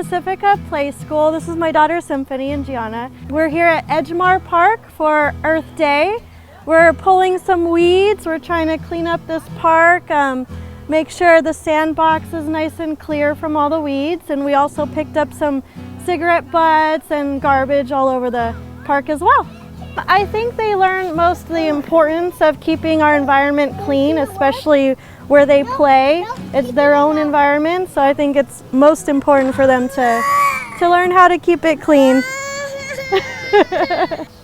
Pacifica Play School. This is my daughter Symphony and Gianna. We're here at Edgemar Park for Earth Day. We're pulling some weeds. We're trying to clean up this park, make sure the sandbox is nice and clear from all the weeds. And we also picked up some cigarette butts and garbage all over the park as well. I think they learn most of the importance of keeping our environment clean, especially where they play. It's their own environment, so I think it's most important for them to learn how to keep it clean.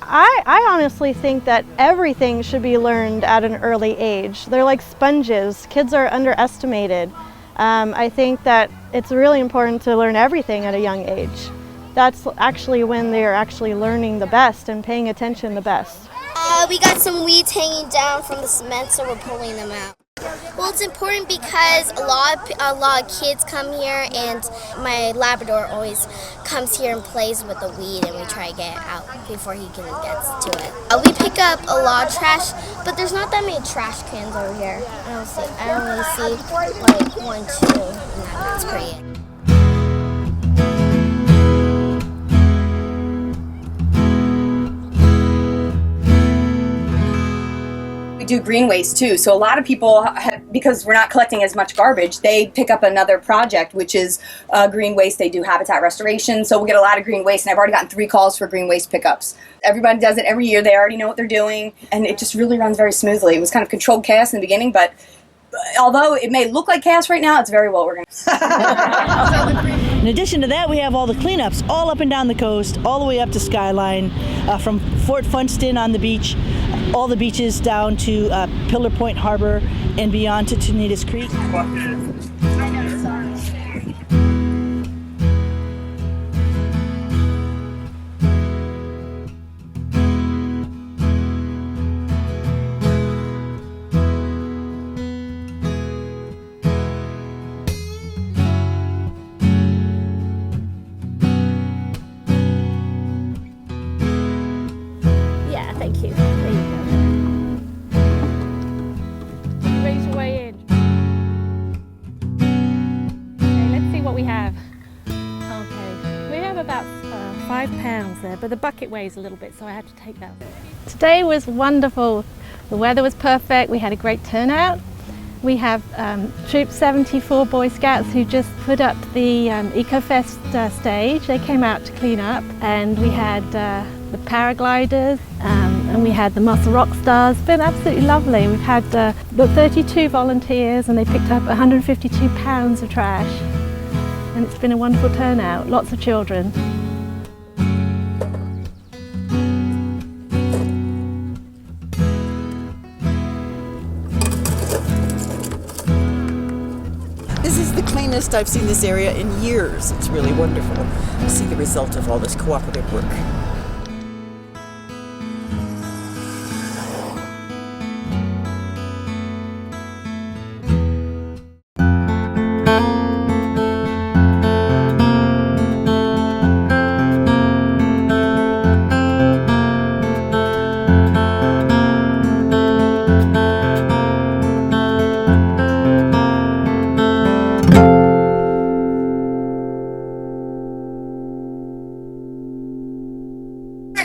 I honestly think that everything should be learned at an early age. They're like sponges. Kids are underestimated. I think that it's really important to learn everything at a young age. That's actually when they're actually learning the best and paying attention the best. We got some weeds hanging down from the cement, so we're pulling them out. Well, it's important because a lot of kids come here, and my Labrador always comes here and plays with the weed, and we try to get it out before he can get to it. We pick up a lot of trash, but there's not that many trash cans over here. I only see like 1, 2, and that's pretty it. Do green waste too, so a lot of people, because we're not collecting as much garbage, they pick up another project, which is green waste. They do habitat restoration, so we'll get a lot of green waste, and I've already gotten 3 calls for green waste pickups. Everybody does it every year. They already know what they're doing, and it just really runs very smoothly. It was kind of controlled chaos in the beginning, but although it may look like chaos right now, it's very well organized. In addition to that, we have all the cleanups all up and down the coast, all the way up to Skyline, from Fort Funston on the beach, all the beaches down to Pillar Point Harbor and beyond to Tunitas Creek. Yeah, thank you. There you go. Raise your way in. Okay, let's see what we have. Okay, we have about 5 pounds there, but the bucket weighs a little bit, so I had to take that. Today was wonderful. The weather was perfect. We had a great turnout. We have Troop 74 Boy Scouts who just put up the EcoFest stage. They came out to clean up, and we had the paragliders, and we had the Muscle Rock Stars. It's been absolutely lovely. We've had 32 volunteers, and they picked up 152 pounds of trash, and it's been a wonderful turnout. Lots of children. This is the cleanest I've seen this area in years. It's really wonderful to see the result of all this cooperative work.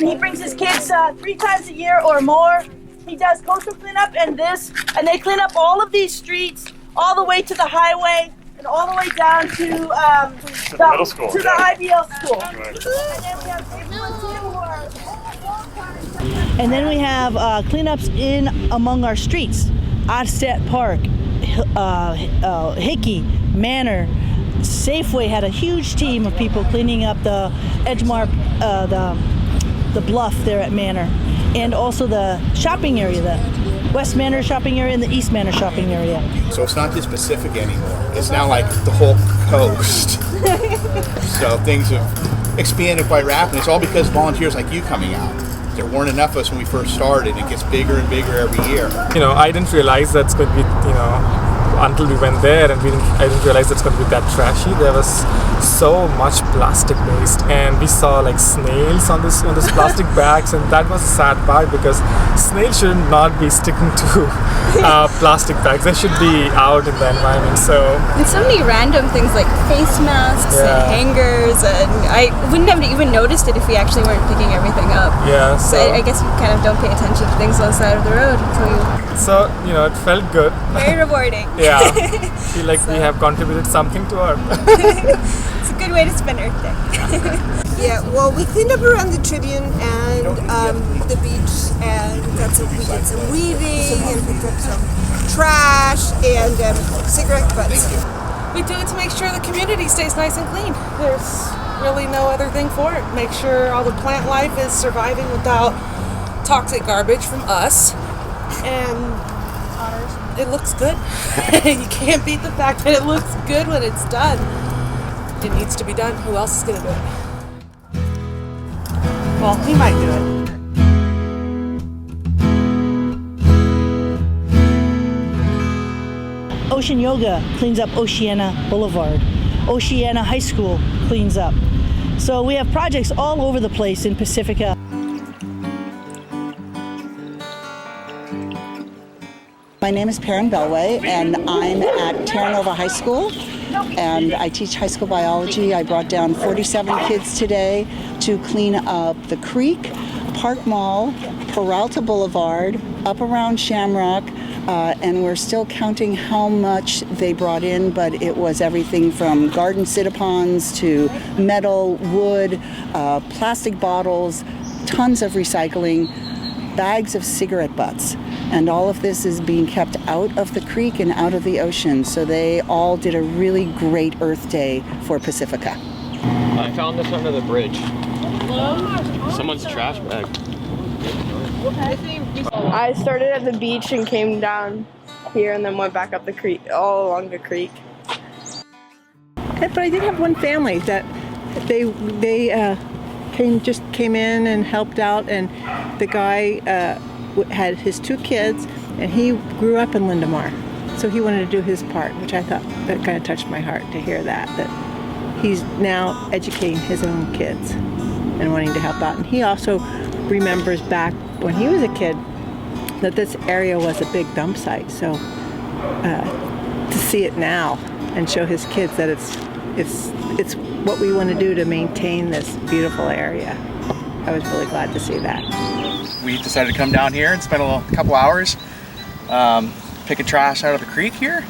He brings his kids 3 times a year or more. He does coastal cleanup and they clean up all of these streets, all the way to the highway and all the way down to the middle school, to the IBL school. Right. And then we have cleanups in among our streets. Oddstead Park, Hickey, Manor, Safeway had a huge team of people cleaning up the Edgemar, the bluff there at Manor, and also the shopping area, the West Manor shopping area and the East Manor shopping area. So it's not just Pacifica anymore. It's now like the whole coast. So things have expanded quite rapidly. It's all because of volunteers like you coming out. There weren't enough of us when we first started. It gets bigger and bigger every year. I didn't realize that's going to be, until we went there, and I didn't realize it's going to be that trashy. There was so much plastic waste, and we saw like snails on this plastic bags, and that was a sad part because snails should not be sticking to plastic bags. They should be out in the environment. And so many random things like face masks and hangers, and I wouldn't have even noticed it if we actually weren't picking everything up. Yeah. So I guess we kind of don't pay attention to things on the side of the road until you. So it felt good. Very rewarding. Yeah. Feel like we have contributed something to Earth. It's a good way to spend Earth Day. Yeah, well, we cleaned up around the Tribune and the beach, and we did some weeding and picked up some trash and cigarette butts. We do it to make sure the community stays nice and clean. There's really no other thing for it. Make sure all the plant life is surviving without toxic garbage from us. And it looks good. You can't beat the fact that it looks good when it's done. It needs to be done. Who else is going to do it? Well, he might do it. Ocean Yoga cleans up Oceana Boulevard. Oceana High School cleans up. So we have projects all over the place in Pacifica. My name is Perrin Belway, and I'm at Terra Nova High School, and I teach high school biology. I brought down 47 kids today to clean up the creek, Park Mall, Peralta Boulevard, up around Shamrock, and we're still counting how much they brought in, but it was everything from garden sit-upons to metal, wood, plastic bottles, tons of recycling, bags of cigarette butts. And all of this is being kept out of the creek and out of the ocean. So they all did a really great Earth Day for Pacifica. I found this under the bridge. Someone's trash bag. I started at the beach and came down here and then went back up the creek, all along the creek. But I did have one family that they came in and helped out, and the guy had his 2 kids, and he grew up in Lindemar, so he wanted to do his part, which I thought that kind of touched my heart to hear that he's now educating his own kids and wanting to help out. And he also remembers back when he was a kid that this area was a big dump site, so to see it now and show his kids that it's what we want to do to maintain this beautiful area. I was really glad to see that. We decided to come down here and spend a couple hours picking trash out of the creek here.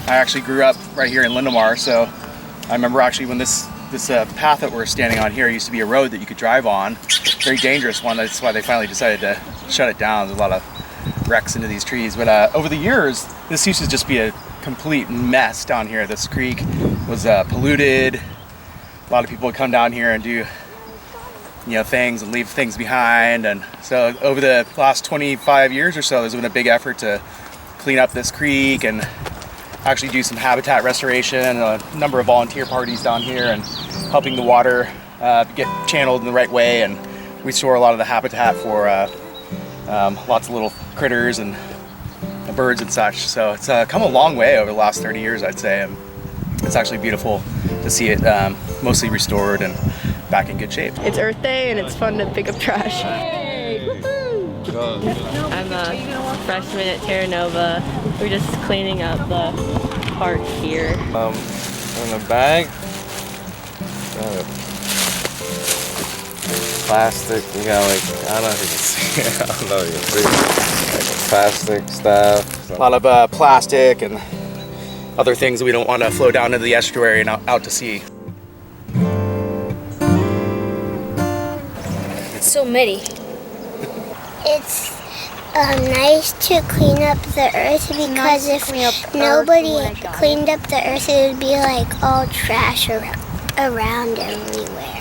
I actually grew up right here in Lindemar, so I remember actually when this path that we're standing on here used to be a road that you could drive on. Very dangerous one. That's why they finally decided to shut it down. There's a lot of wrecks into these trees. But over the years, this used to just be a complete mess down here. This creek was polluted. A lot of people would come down here and do things and leave things behind. And so over the last 25 years or so, there's been a big effort to clean up this creek and actually do some habitat restoration, a number of volunteer parties down here and helping the water get channeled in the right way and restore a lot of the habitat for lots of little critters and birds and such. So it's come a long way over the last 30 years, I'd say. And it's actually beautiful to see it mostly restored and back in good shape. It's Earth Day and it's fun to pick up trash. I'm a freshman at Terra Nova. We're just cleaning up the park here. In a bag, plastic, you got I don't know if you can see it. I don't know if you can see it. Like plastic stuff. A lot of plastic and other things that we don't want to flow down into the estuary and out to sea. So many. It's nice to clean up the earth because if nobody cleaned up the earth, it would be like all trash around everywhere.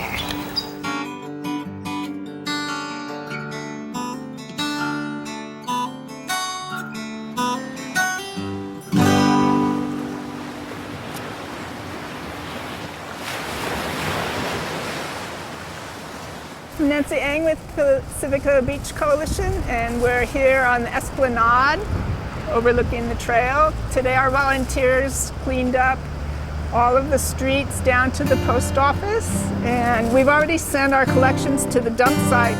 I'm Nancy Ang with Pacifica Beach Coalition, and we're here on the Esplanade overlooking the trail. Today our volunteers cleaned up all of the streets down to the post office, and we've already sent our collections to the dump site.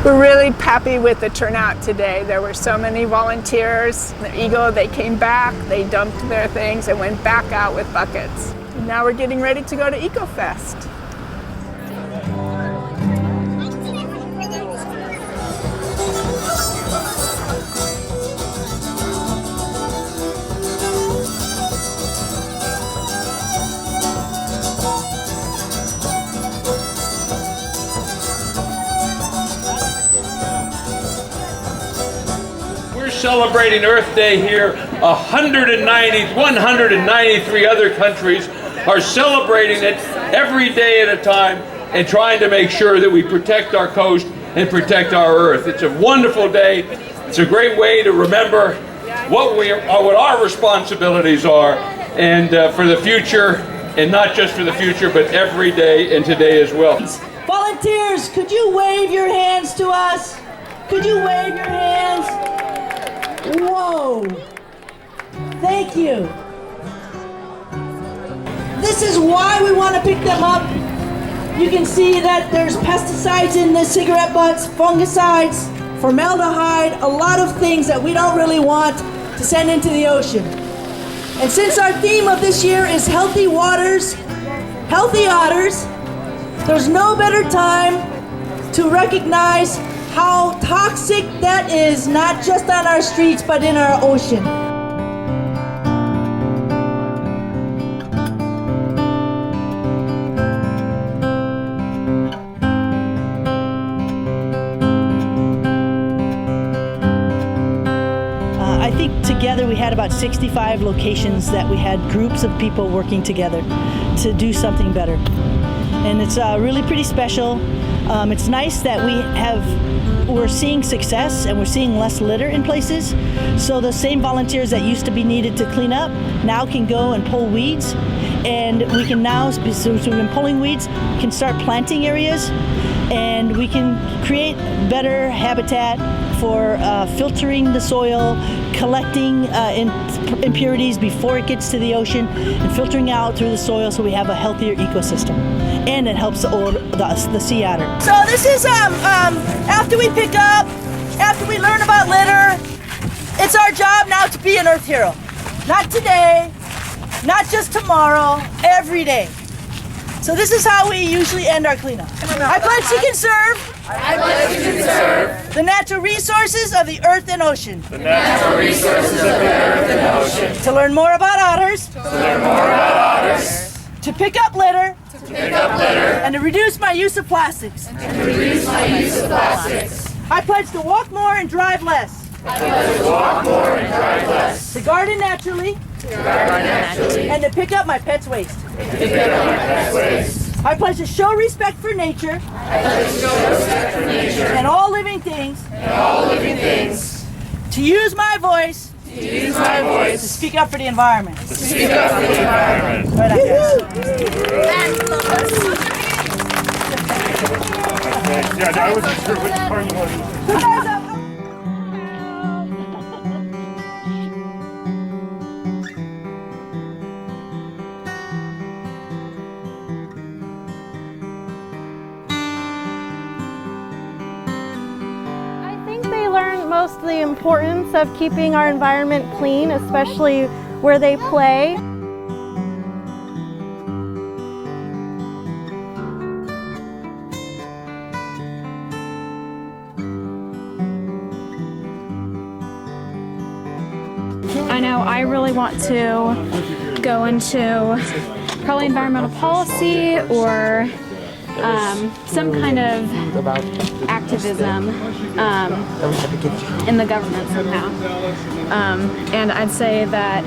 We're really happy with the turnout today. There were so many volunteers. The Eagle, they came back, they dumped their things and went back out with buckets. And now we're getting ready to go to EcoFest. Celebrating Earth Day here. 193 other countries are celebrating it every day at a time and trying to make sure that we protect our coast and protect our Earth. It's a wonderful day. It's a great way to remember what our responsibilities are, and for the future, and not just for the future, but every day and today as well. Volunteers, could you wave your hands to us? Could you wave your hands? Whoa! Thank you. This is why we want to pick them up. You can see that there's pesticides in the cigarette butts, fungicides, formaldehyde, a lot of things that we don't really want to send into the ocean. And since our theme of this year is healthy waters, healthy otters, there's no better time to recognize how toxic that is, not just on our streets, but in our ocean. I think together we had about 65 locations that we had groups of people working together to do something better. And it's really pretty special. It's nice that we're seeing success and we're seeing less litter in places. So the same volunteers that used to be needed to clean up now can go and pull weeds. And we can now, so we've been pulling weeds, can start planting areas, and we can create better habitat for filtering the soil, collecting impurities before it gets to the ocean, and filtering out through the soil so we have a healthier ecosystem. And it helps the sea otter. So this is after we pick up, after we learn about litter, it's our job now to be an Earth hero. Not today, not just tomorrow, every day. So this is how we usually end our cleanup. I pledge to conserve. I pledge to conserve the natural resources of the earth and ocean. The natural resources of the earth and ocean. To learn more about otters. To learn more about otters. To pick up litter. To pick up litter. And to reduce my use of plastics. And to reduce my use of plastics. I pledge to walk more and drive less. I pledge to walk more and drive less. To garden naturally. And to pick up my pet's waste. I pledge to show respect for nature. And all living things. To use my voice. To speak up for the environment. Speak up for the environment. Right on, Yeah, I wasn't sure which part you wanted. Most the importance of keeping our environment clean, especially where they play. I know I really want to go into probably environmental policy or some kind of activism in the government somehow. And I'd say that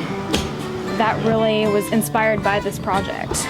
really was inspired by this project.